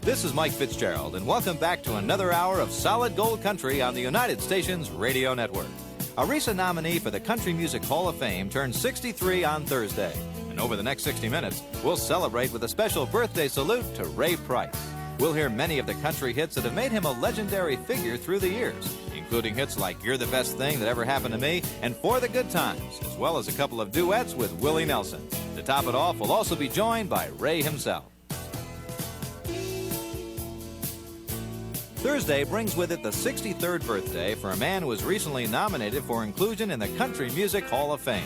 This is Mike Fitzgerald, and welcome back to another hour of solid gold country on the United Stations Radio Network. A recent nominee for the Country Music Hall of Fame turned 63 on Thursday. And over the next 60 minutes, we'll celebrate with a special birthday salute to Ray Price. We'll hear many of the country hits that have made him a legendary figure through the years, including hits like You're the Best Thing That Ever Happened to Me and For the Good Times, as well as a couple of duets with Willie Nelson. To top it off, we'll also be joined by Ray himself. Thursday brings with it the 63rd birthday for a man who was recently nominated for inclusion in the Country Music Hall of Fame.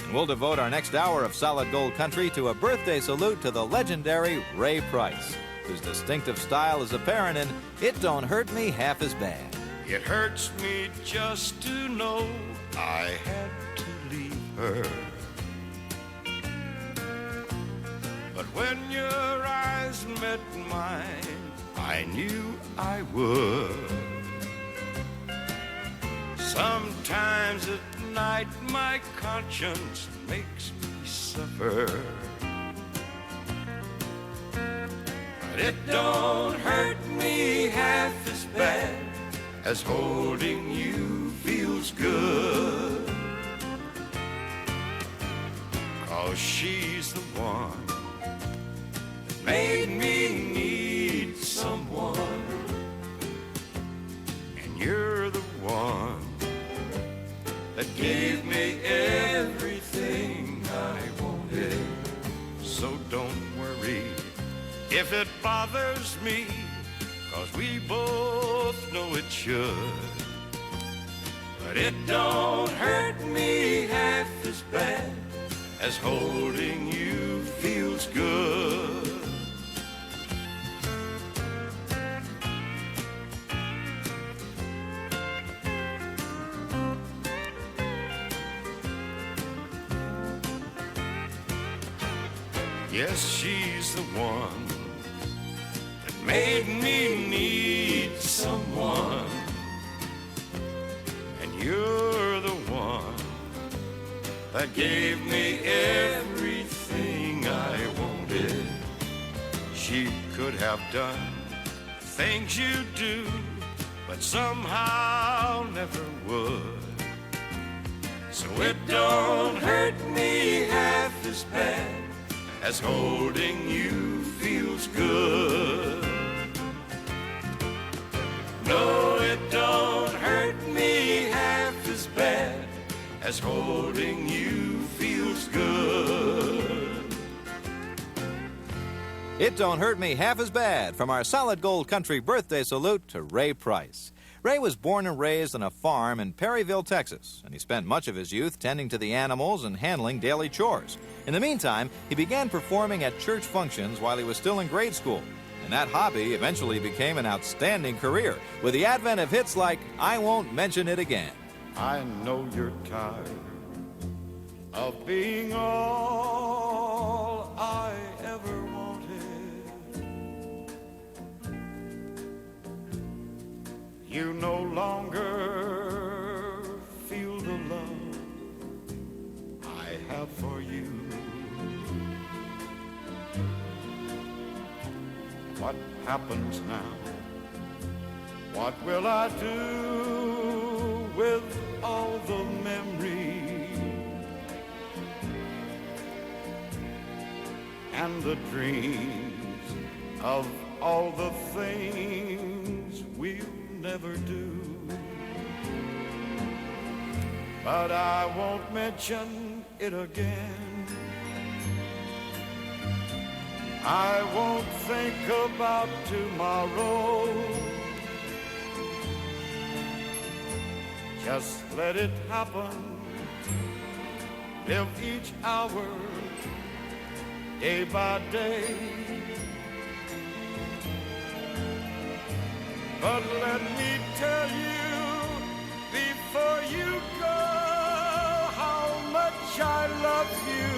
And we'll devote our next hour of solid gold country to a birthday salute to the legendary Ray Price, whose distinctive style is apparent in It Don't Hurt Me Half as Bad. It hurts me just to know I had to leave her. But when your eyes met mine, I knew I would. Sometimes at night my conscience makes me suffer. But it don't hurt me half as bad as holding you feels good. 'Cause she's the one that made me need someone, and you're the one that gave me everything I wanted. So don't worry if it bothers me, 'cause we both know it should. But it don't hurt me half as bad as holding you feels good. Yes, she's the one that made me need someone, and you're the one that gave me everything I wanted. She could have done things you do, but somehow never would. So it don't hurt me half as bad as holding you feels good. No, it don't hurt me half as bad as holding you feels good. It Don't Hurt Me Half as Bad from our solid gold country birthday salute to Ray Price. Ray was born and raised on a farm in Perryville, Texas, and he spent much of his youth tending to the animals and handling daily chores. In the meantime, he began performing at church functions while he was still in grade school, and that hobby eventually became an outstanding career with the advent of hits like I Won't Mention It Again. I know you're tired of being all I ever wanted. You no longer feel the love I have for you. What happens now? What will I do with all the memories and the dreams of all the things we'll never do? But I won't mention it again. I won't think about tomorrow. Just let it happen. Live each hour, day by day. But let me tell you before you go how much I love you.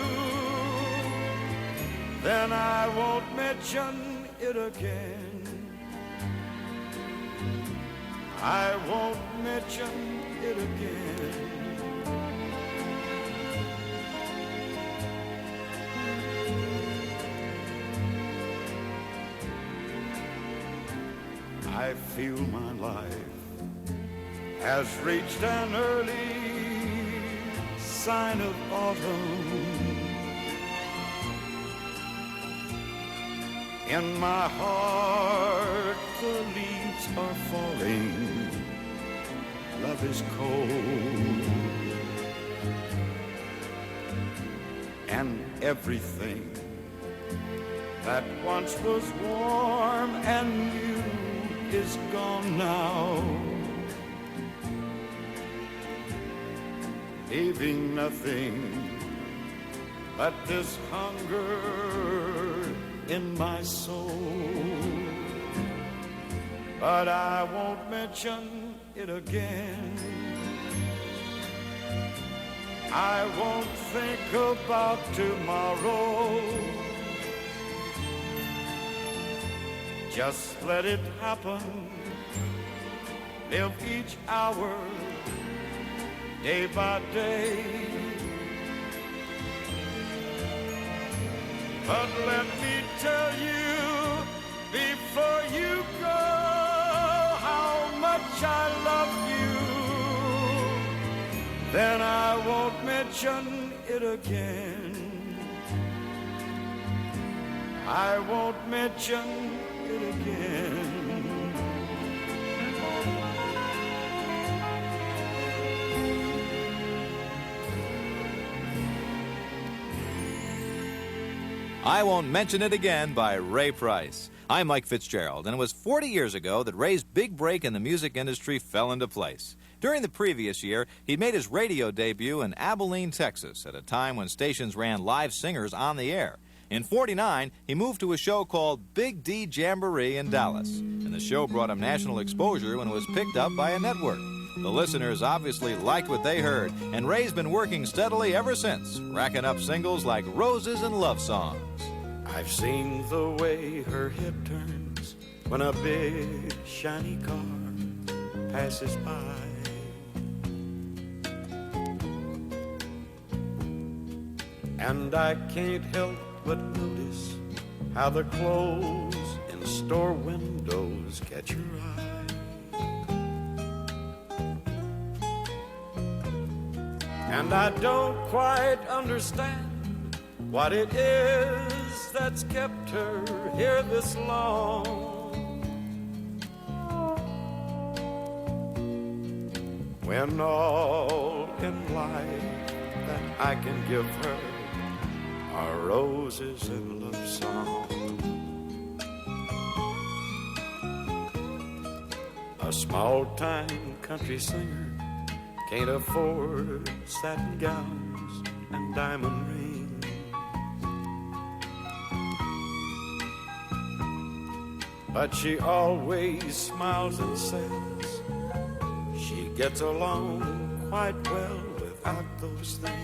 Then I won't mention it again. I won't mention it again. I feel my life has reached an early sign of autumn. In my heart the leaves are falling, love is cold, and everything that once was warm and new is gone now, leaving nothing but this hunger in my soul. But I won't mention it again. I won't think about tomorrow. Just let it happen. Live each hour, day by day. But let me tell you before you go how much I love you. Then I won't mention it again. I won't mention it again. I Won't Mention It Again by Ray Price. I'm Mike Fitzgerald, and it was 40 years ago that Ray's big break in the music industry fell into place. During the previous year, he'd made his radio debut in Abilene, Texas, at a time when stations ran live singers on the air. In '49, he moved to a show called Big D Jamboree in Dallas, and the show brought him national exposure when it was picked up by a network. The listeners obviously liked what they heard, and Ray's been working steadily ever since, racking up singles like Roses and Love Songs. I've seen the way her head turns when a big shiny car passes by. And I can't help but notice how the clothes in store windows catch your eye. And I don't quite understand what it is that's kept her here this long. When all in life that I can give her are roses and love songs. A small-time country singer can't afford satin gowns and diamond rings. But she always smiles and says she gets along quite well without those things.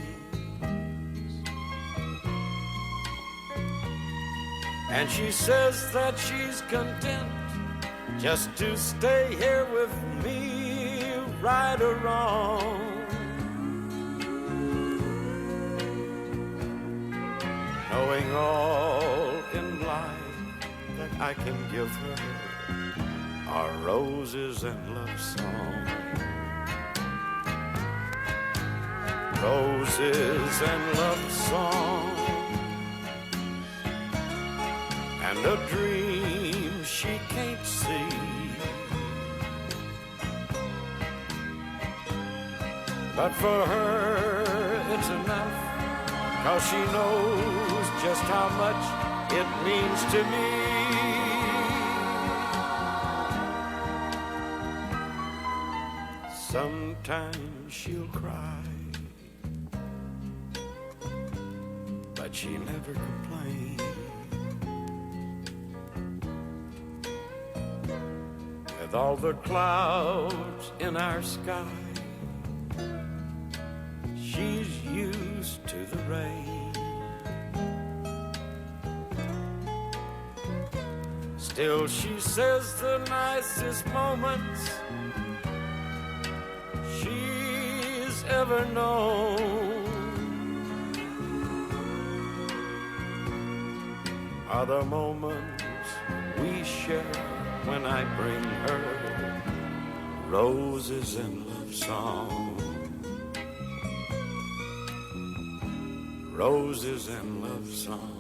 And she says that she's content just to stay here with me, right or wrong. Knowing all in life that I can give her are roses and love songs. Roses and love songs, and a dream she can't see. But for her it's enough, 'cause she knows just how much it means to me. Sometimes she'll cry, but she never complains. With all the clouds in our sky, she's used to the rain. Still she says the nicest moments she's ever known are the moments we share when I bring her roses and love songs. Roses and love songs.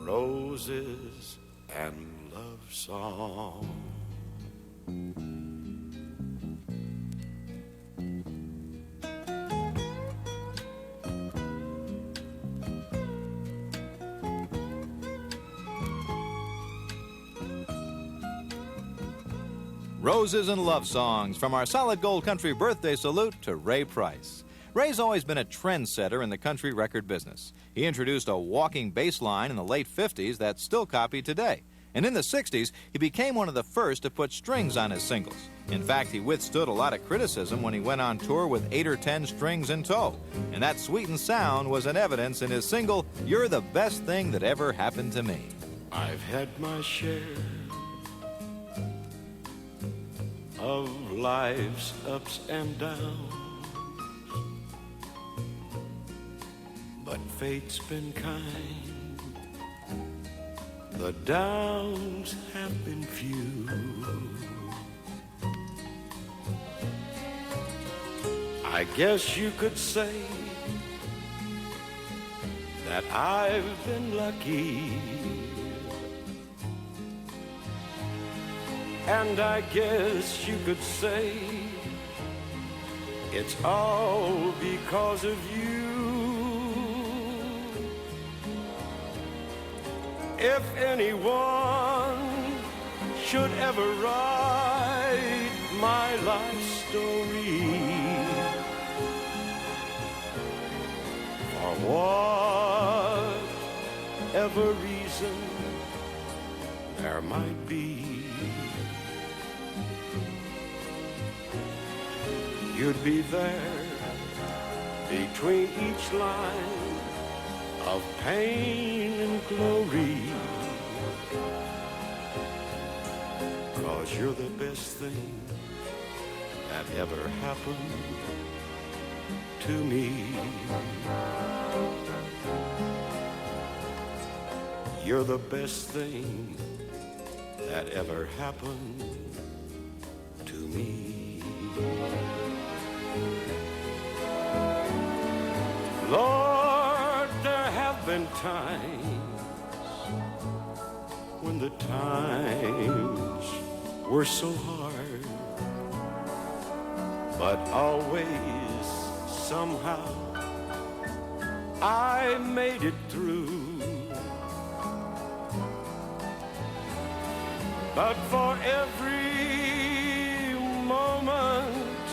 Roses and love songs. Roses and Love Songs from our Solid Gold Country birthday salute to Ray Price. Ray's always been a trendsetter in the country record business. He introduced a walking bass line in the late 50s that's still copied today. And in the 60s, he became one of the first to put strings on his singles. In fact, he withstood a lot of criticism when he went on tour with 8 or 10 strings in tow. And that sweetened sound was in evidence in his single, You're the Best Thing That Ever Happened to Me. I've had my share of life's ups and downs, but fate's been kind. The downs have been few. I guess you could say that I've been lucky. And I guess you could say it's all because of you. If anyone should ever write my life story, for whatever reason there might be, you'd be there between each line of pain and glory, 'cause you're the best thing that ever happened to me. You're the best thing that ever happened to me. Lord, there have been times when the times were so hard, but always somehow I made it through. But for every moment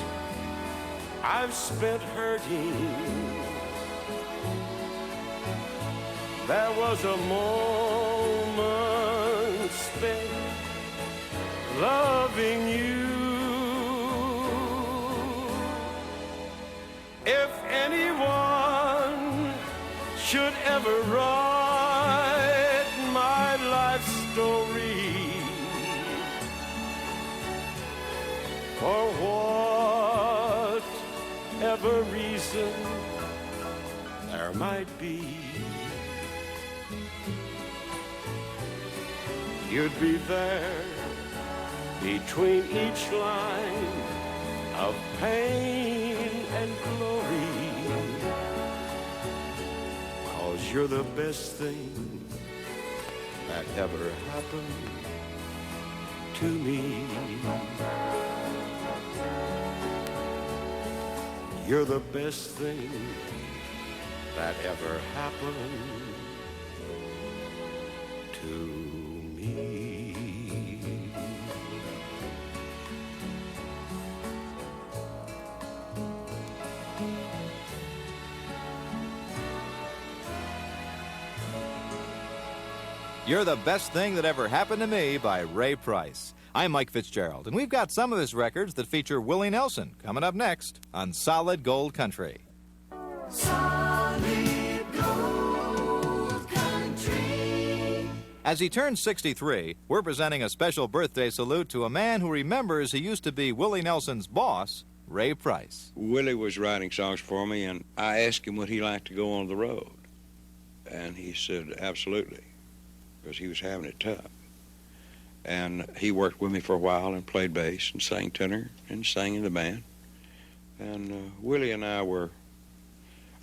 I've spent hurting, there was a moment spent loving you. If anyone should ever write my life story, for whatever reason there might be, you'd be there between each line of pain and glory, 'cause you're the best thing that ever happened to me. You're the best thing that ever happened to me. You're the Best Thing That Ever Happened to Me by Ray Price. I'm Mike Fitzgerald, and we've got some of his records that feature Willie Nelson coming up next on Solid Gold Country. Solid Gold Country. As he turns 63, we're presenting a special birthday salute to a man who remembers he used to be Willie Nelson's boss, Ray Price. Willie was writing songs for me, and I asked him would he like to go on the road. And he said, absolutely. because he was having it tough. And he worked with me for a while and played bass and sang tenor and sang in the band. And Willie and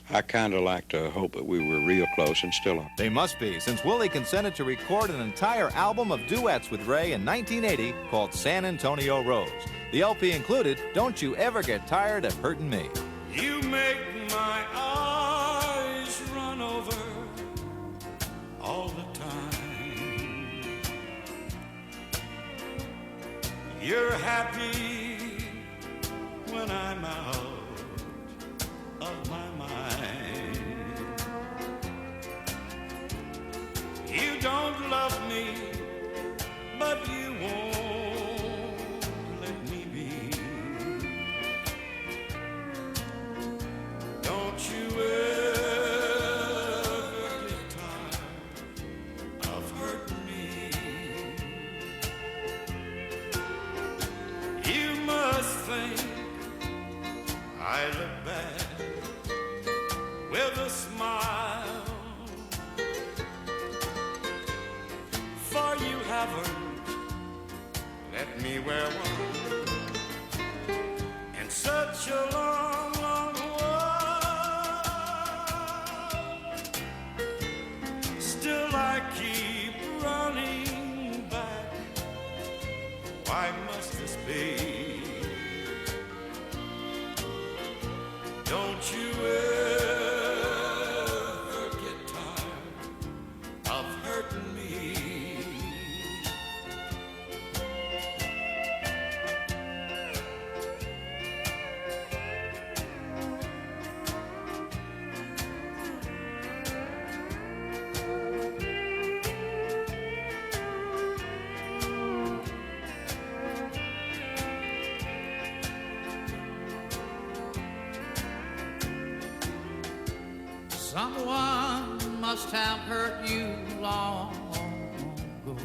I kind of like to hope that we were real close and still are. They must be, since Willie consented to record an entire album of duets with Ray in 1980 called San Antonio Rose. The LP included Don't You Ever Get Tired of Hurtin' Me. You make my eyes run over all the time. You're happy when I'm out of my mind. You don't love me, but you won't let me be. Don't you ever get tired of hurting me. You must think I look bad with a smile, for you haven't let me wear one in such a long, long while. Still I keep running back. Why must this be? Don't you ever get tired of hurting me. Someone must have hurt you long ago.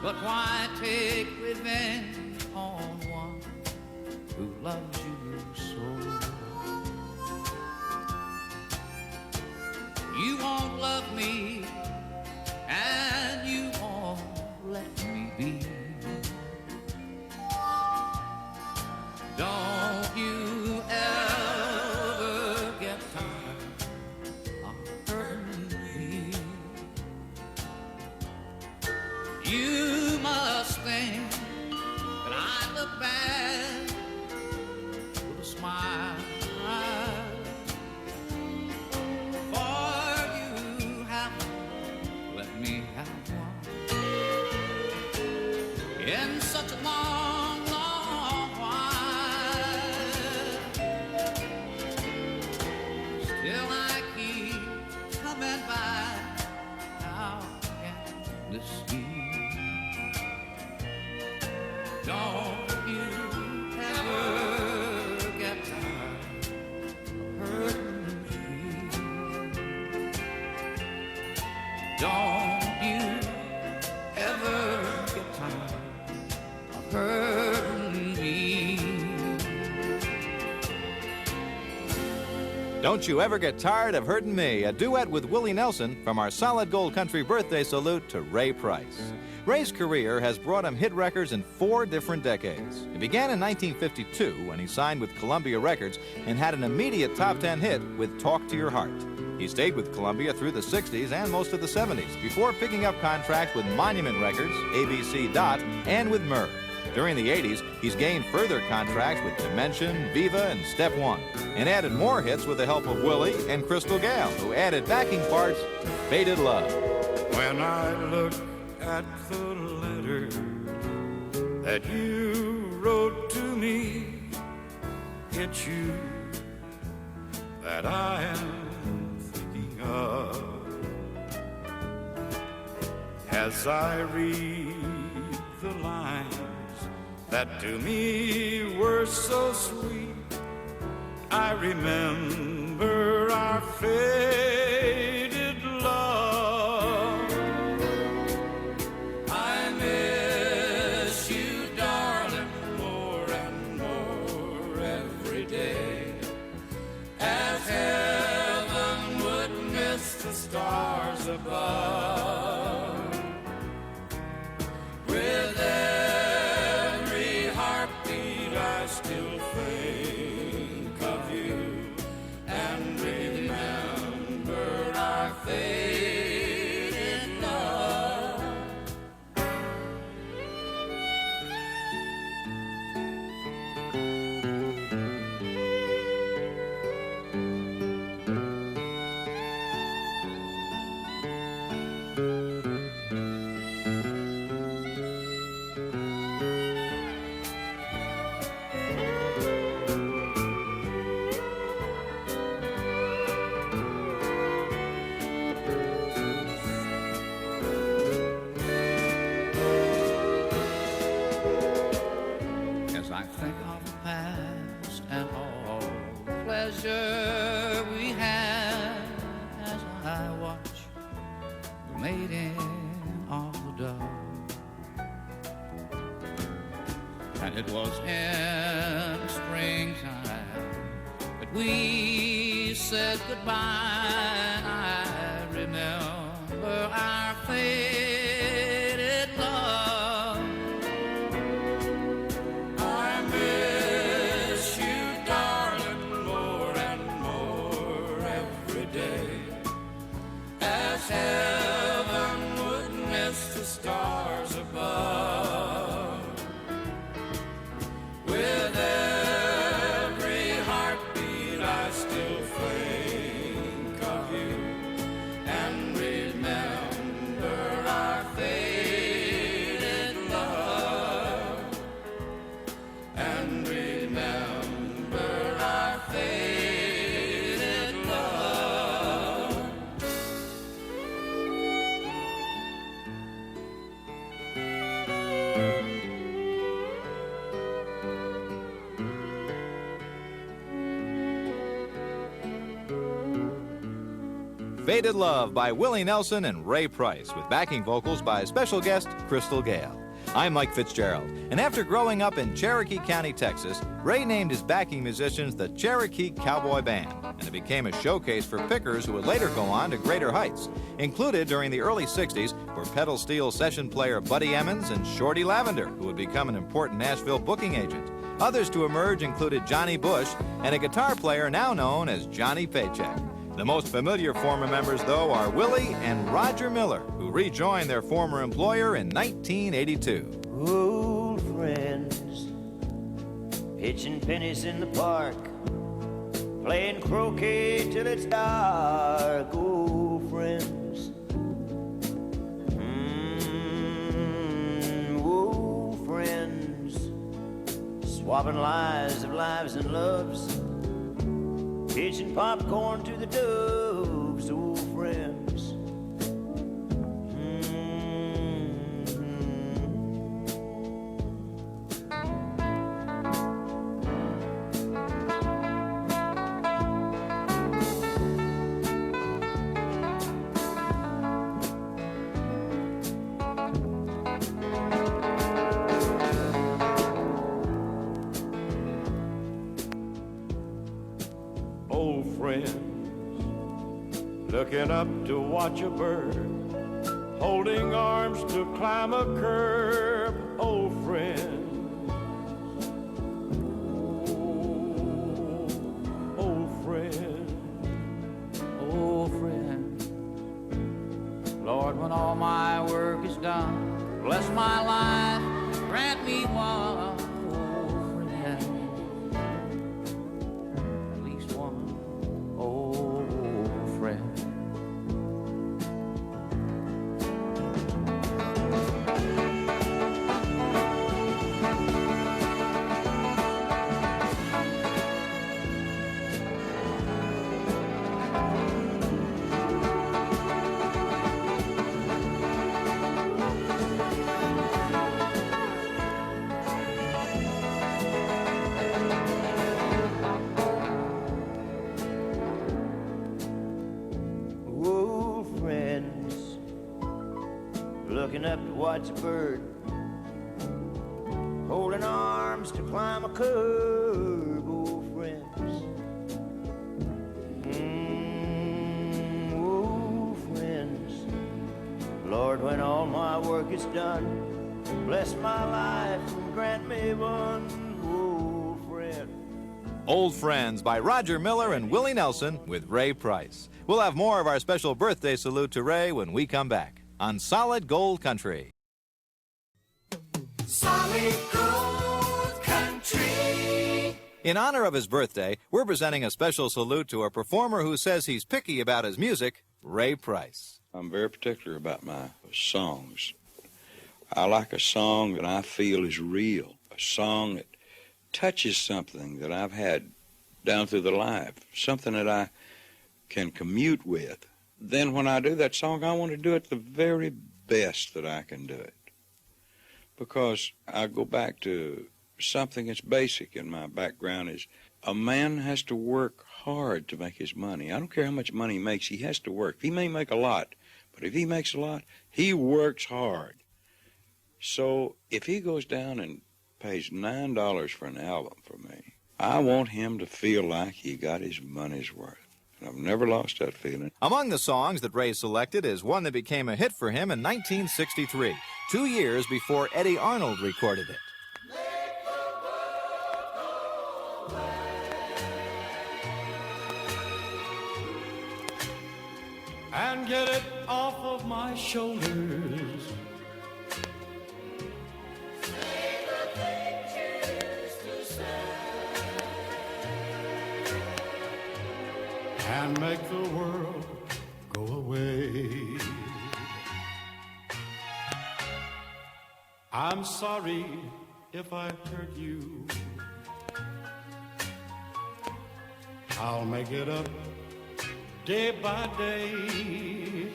But why take revenge on one who loves you so? You won't love me, and you won't let me be. Don't you ever get tired of hurting me. You must think that I look bad with a smile, for you haven't let me have one in such a long, long while. Still I keep coming back. How can this be? Don't you ever get tired of hurting me. Don't you ever get tired of hurting me. Don't You Ever Get Tired of Hurtin' Me, a duet with Willie Nelson from our Solid Gold Country birthday salute to Ray Price. Ray's career has brought him hit records in 4 different decades. It began in 1952 when he signed with Columbia Records and had an immediate top 10 hit with Talk to Your Heart. He stayed with Columbia through the 60s and most of the 70s before picking up contracts with Monument Records, ABC Dot, and with Myrrh. During the 80s, he's gained further contracts with Dimension, Viva, and Step One, and added more hits with the help of Willie and Crystal Gale, who added backing parts to Faded Love. When I look at the letter that you wrote to me, it's you that I am thinking of. As I read the lines that to me were so sweet, I remember our faded love. I miss you, darling, more and more every day, as heaven would miss above. With every heartbeat I still think of you and remember our faded love. As I think of the past and all the pleasure we had, as I watch the mating of the dove, and it was in springtime that we said goodbye. I remember our faded love. I miss you, darling, more and more every day, as heaven would miss the stars above. With every heartbeat I still think of you and remember our faded love, and remember our faded love. Faded Love by Willie Nelson and Ray Price, with backing vocals by special guest Crystal Gale. I'm Mike Fitzgerald, and after growing up in Cherokee County, Texas, Ray named his backing musicians the Cherokee Cowboy Band, and it became a showcase for pickers who would later go on to greater heights. Included during the early 60s were pedal steel session player Buddy Emmons and Shorty Lavender, who would become an important Nashville booking agent. Others to emerge included Johnny Bush and a guitar player now known as Johnny Paycheck. The most familiar former members, though, are Willie and Roger Miller, who rejoined their former employer in 1982. Old friends, pitching pennies in the park, playing croquet till it's dark. Old friends, old friends, swapping lies of lives and loves, pitching popcorn to the doves. Old friends. Old friends, looking up to watch a bird, holding arms to climb a curb. Old friends, old friends. Old friend, Lord, when all my work is done, bless my life, grant me one old friend, at least one old friend. Old friends, looking up to watch a bird, holding arms to climb a curb. Old friends, old friends, work is done. Bless my life and grant me one old friend. Old Friends by Roger Miller and Willie Nelson with Ray Price. We'll have more of our special birthday salute to Ray when we come back on Solid Gold Country. Solid Gold Country. In honor of his birthday, we're presenting a special salute to a performer who says he's picky about his music, Ray Price. I'm very particular about my songs. I like a song that I feel is real, a song that touches something that I've had down through the life, something that I can commute with. Then when I do that song, I want to do it the very best that I can do it. Because I go back to something that's basic in my background is a man has to work hard to make his money. I don't care how much money he makes, he has to work. He may make a lot, but if he makes a lot, he works hard. So if he goes down and pays $9 for an album for me, I want him to feel like he got his money's worth. And I've never lost that feeling. Among the songs that Ray selected is one that became a hit for him in 1963, 2 years before Eddie Arnold recorded it. And get it off of my shoulders. And make the world go away. I'm sorry if I hurt you. I'll make it up day by day.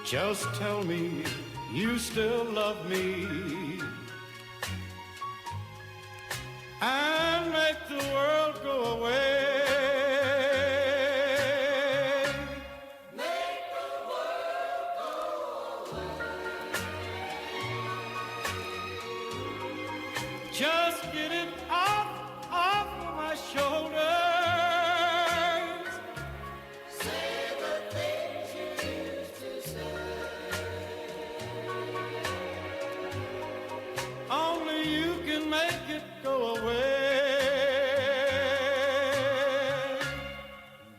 Just tell me you still love me, and make the world go away. Make the world go away. Just get it off of my shoulders. Say the things you used to say. Only you can make it go away.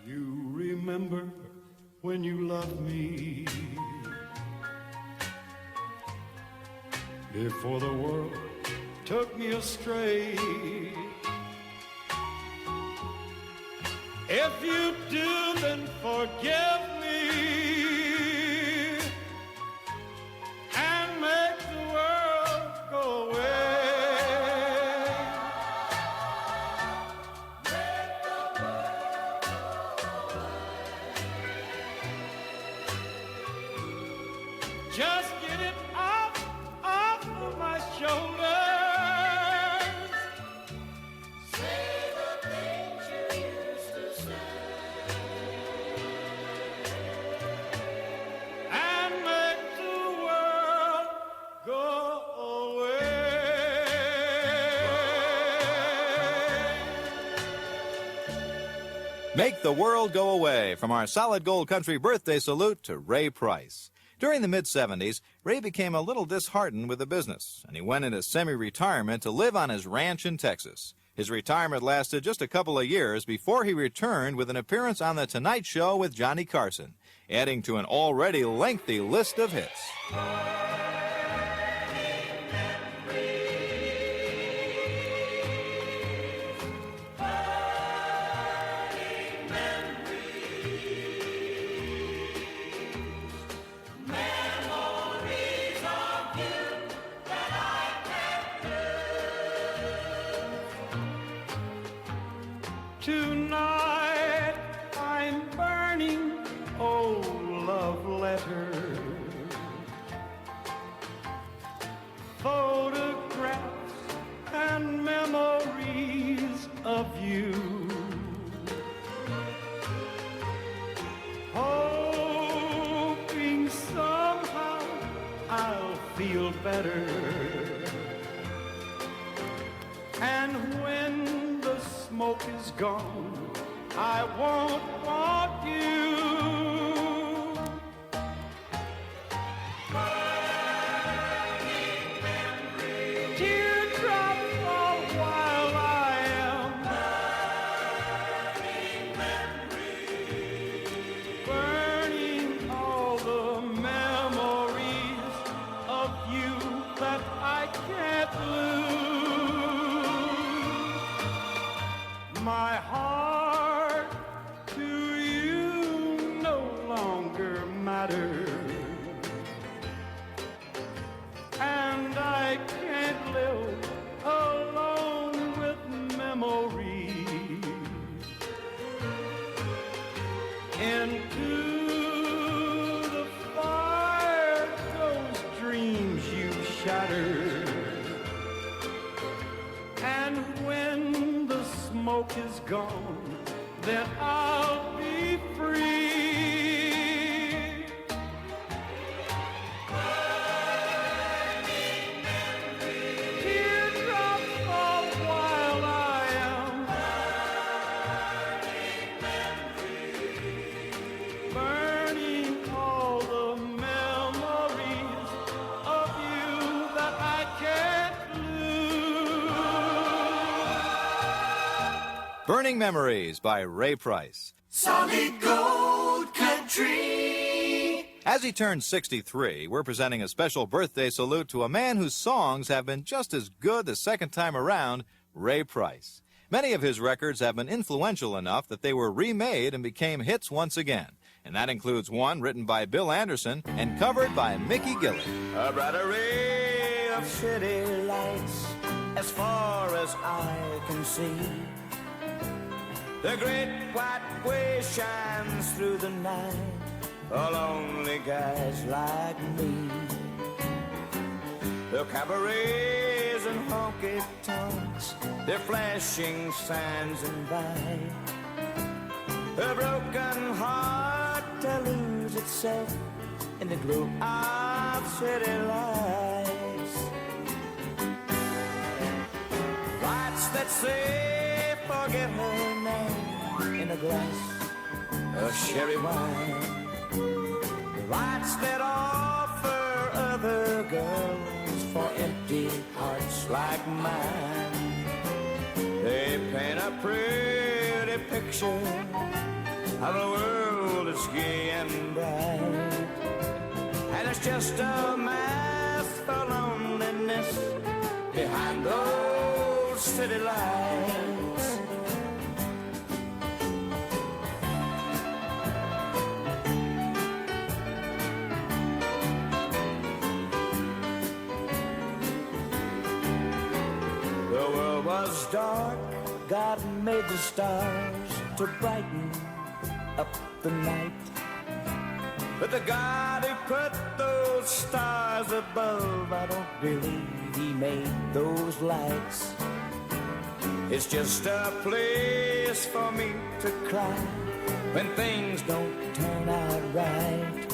You remember when you loved me, before the world took me astray. If you do, then forgive me and make the world go away. Just get it off of my shoulders. Say the things you used to say. And make the world go away. Make the World Go Away from our Solid Gold Country birthday salute to Ray Price. During the mid-'70s, Ray became a little disheartened with the business, and he went into semi-retirement to live on his ranch in Texas. His retirement lasted just a couple of years before he returned with an appearance on The Tonight Show with Johnny Carson, adding to an already lengthy list of hits. Tonight I'm burning old love letters, photographs and memories of you, hoping somehow I'll feel better. And when the smoke is gone, I won't want you. My heart to you no longer matters, and I can't live alone with memories. Into the fire those dreams you shattered, and when the smoke is gone, then I'll be free. Teardrops fall while I am burning all the memories of you that I can't lose. Burning Memories by Ray Price. Solid Gold Country. As he turns 63, we're presenting a special birthday salute to a man whose songs have been just as good the second time around, Ray Price. Many of his records have been influential enough that they were remade and became hits once again. And that includes one written by Bill Anderson and covered by Mickey Gilley. A bright array of city lights as far as I can see. The great white way shines through the night for lonely guys like me. The cabarets and honky-tonks, they're flashing signs and by. A broken heart to lose itself in the glow of city lights. Lights that say forget her name in a glass of sherry wine. Lights that offer other girls for empty hearts like mine. They paint a pretty picture of a world that's gay and bright, and it's just a mask for loneliness behind those city lights. The world was dark, God made the stars to brighten up the night. But the God who put those stars above, I don't believe he made those lights. It's just a place for me to cry when things don't turn out right.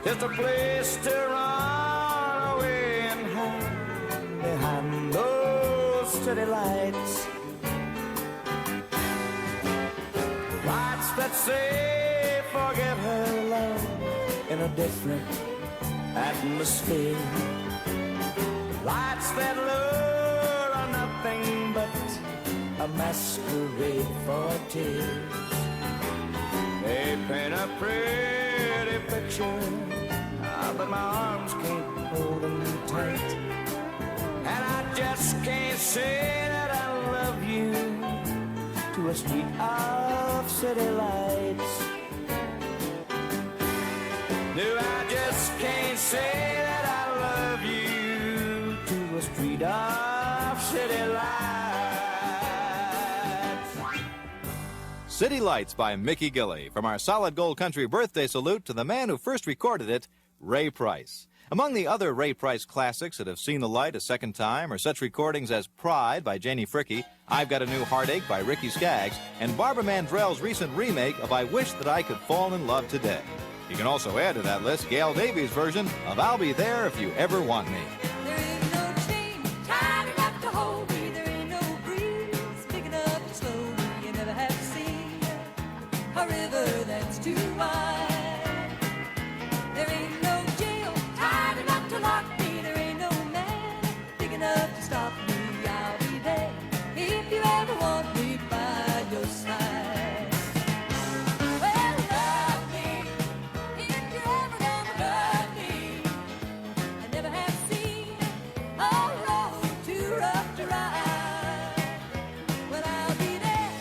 Just a place to run away and hide behind those city lights. Lights that say forget her love in a different atmosphere. Lights that lure are nothing but a masquerade for tears. They paint a pretty picture, but my arms can't hold them tight. And I just can't say that I love you to a street of city lights. No, I just can't say that I love you to a street of city lights. City Lights by Mickey Gilley, from our Solid Gold Country birthday salute to the man who first recorded it, Ray Price. Among the other Ray Price classics that have seen the light a second time are such recordings as Pride by Janie Fricke, I've Got a New Heartache by Ricky Skaggs, and Barbara Mandrell's recent remake of I Wish That I Could Fall in Love Today. You can also add to that list Gail Davies' version of I'll Be There If You Ever Want Me. There ain't no chain tight enough to hold me. There ain't no breeze big enough to slow me. You never have seen a river that's too wide. There ain't no jail tight enough to lock me. There ain't no man big enough to stop me. I'll be there if you ever want me by your side. Well, love me if you're ever gonna love me. I never have seen a road too rough to ride. Well, I'll be there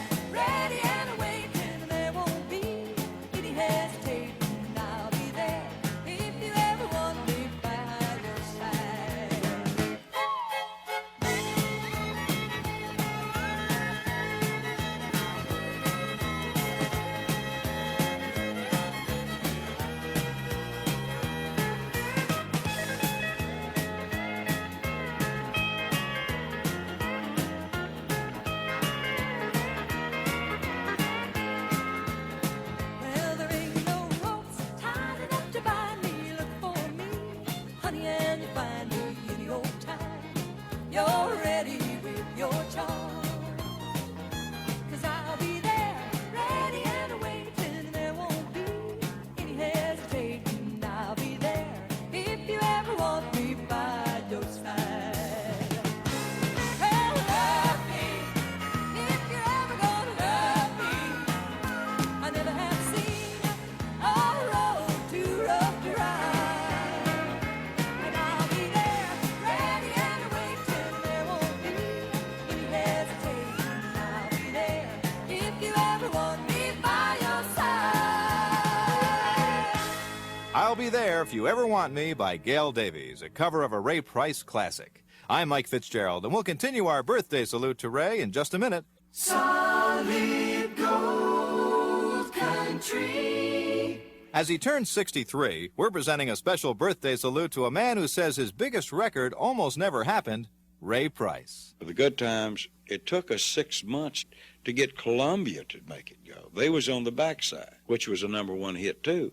I'll Be There If You Ever Want Me by Gail Davies, a cover of a Ray Price classic. I'm Mike Fitzgerald, and we'll continue our birthday salute to Ray in just a minute. Solid Gold Country. As he turns 63, we're presenting a special birthday salute to a man who says his biggest record almost never happened, Ray Price. For the Good Times, it took us 6 months to get Columbia to make it go. They was on the backside, which was a #1 hit too,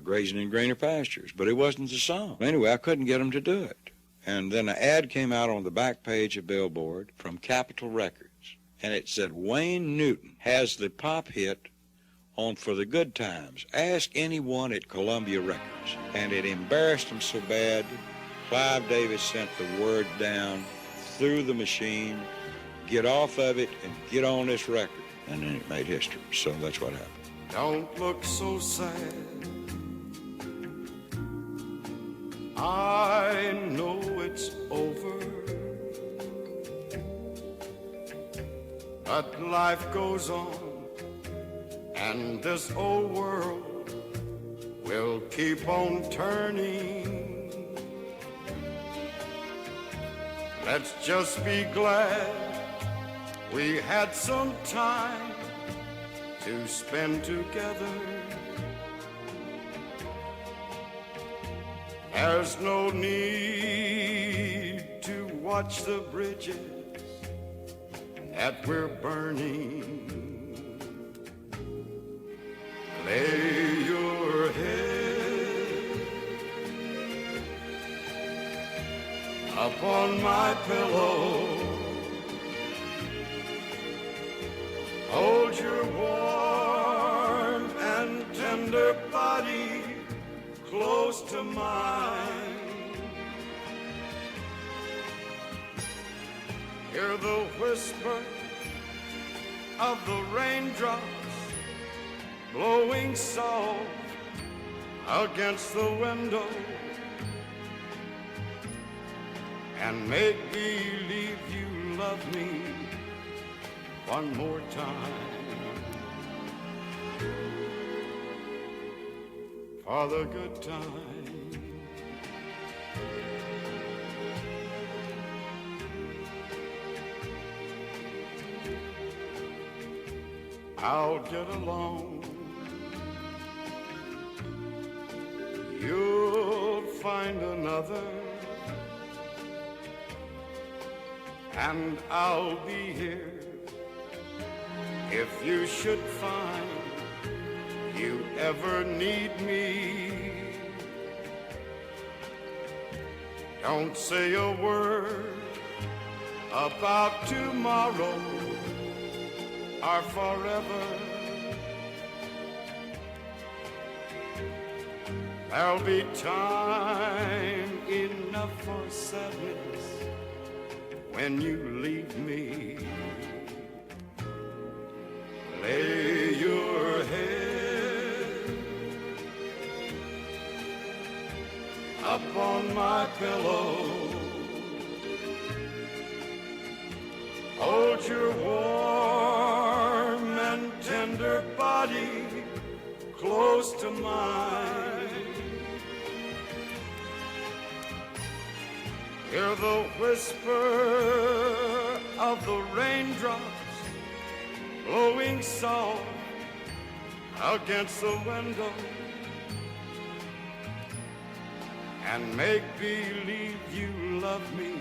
Grazing in Greener Pastures, but it wasn't the song. Anyway, I couldn't get them to do it. And then an ad came out on the back page of Billboard from Capitol Records, and it said, Wayne Newton has the pop hit on For the Good Times. Ask anyone at Columbia Records. And it embarrassed them so bad, Clive Davis sent the word down through the machine, get off of it and get on this record. And then it made history. So that's what happened. Don't look so sad. I know it's over, but life goes on, and this old world will keep on turning. Let's just be glad we had some time to spend together. There's no need to watch the bridges that we're burning. Lay your head upon my pillow. Hold your warm and tender body close to mine. Hear the whisper of the raindrops blowing soft against the window, and make believe you love me one more time. For the good time. I'll get along. You'll find another, and I'll be here if you should find you ever need me. Don't say a word about tomorrow or forever. There'll be time enough for sadness when you leave me. Lay your head upon my pillow. Hold your warm and tender body close to mine. Hear the whisper of the raindrops blowing soft against the window, and make believe you love me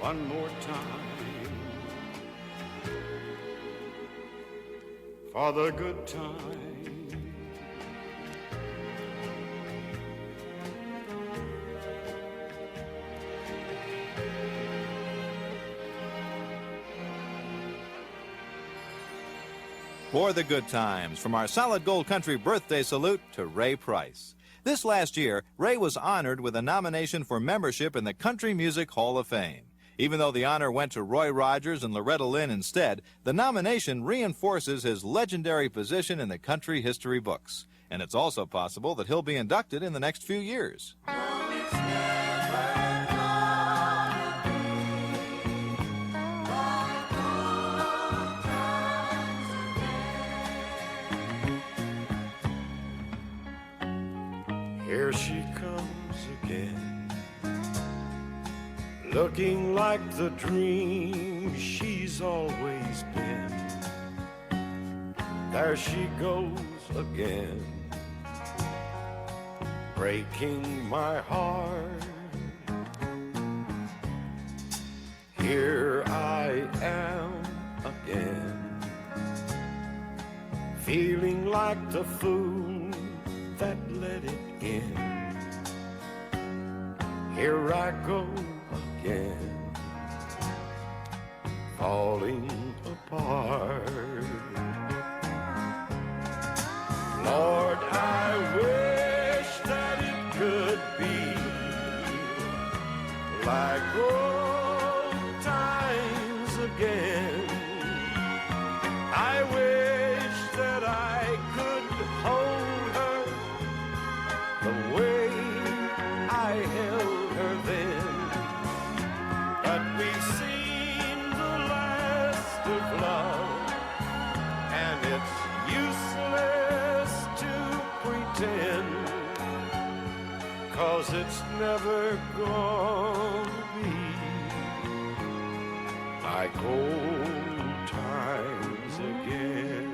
one more time. For the good time. For the Good Times, from our Solid Gold Country birthday salute to Ray Price. This last year, Ray was honored with a nomination for membership in the Country Music Hall of Fame. Even though the honor went to Roy Rogers and Loretta Lynn instead, the nomination reinforces his legendary position in the country history books. And it's also possible that he'll be inducted in the next few years. Here she comes again, looking like the dream she's always been. There she goes again, breaking my heart. Here I am again, feeling like the fool that let it in. Here I go again, falling apart. Lord, I wish that it could be like old times again. I wish that I could hold her the way I held her then. But we've seen the last of love, and it's useless to pretend, 'cause it's never gonna be like old times again.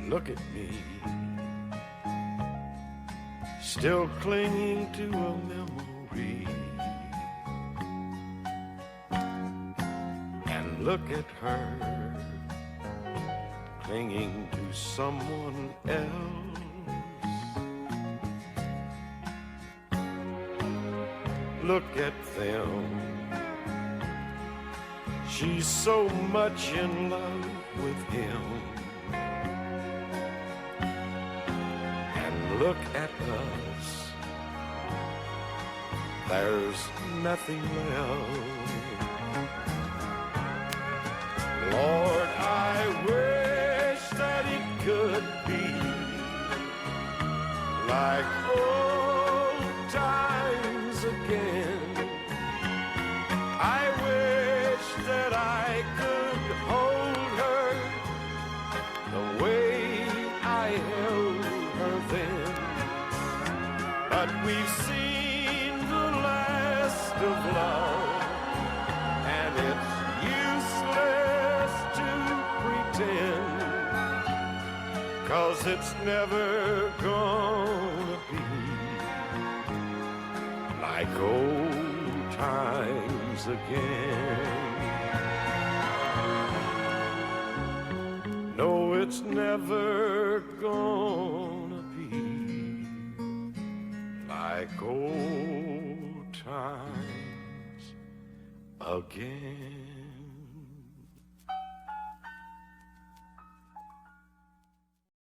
Look at me, still clinging to a memory. And look at her, clinging to someone else. Look at them, she's so much in love with him. And look at us, there's nothing left. Lord, I wish that it could be like old times again. I wish that I could hold her the way I held her then. But we've seen the last of love, and it's useless to pretend, 'cause it's never gonna be like old times again. No, it's never gonna be like old times again.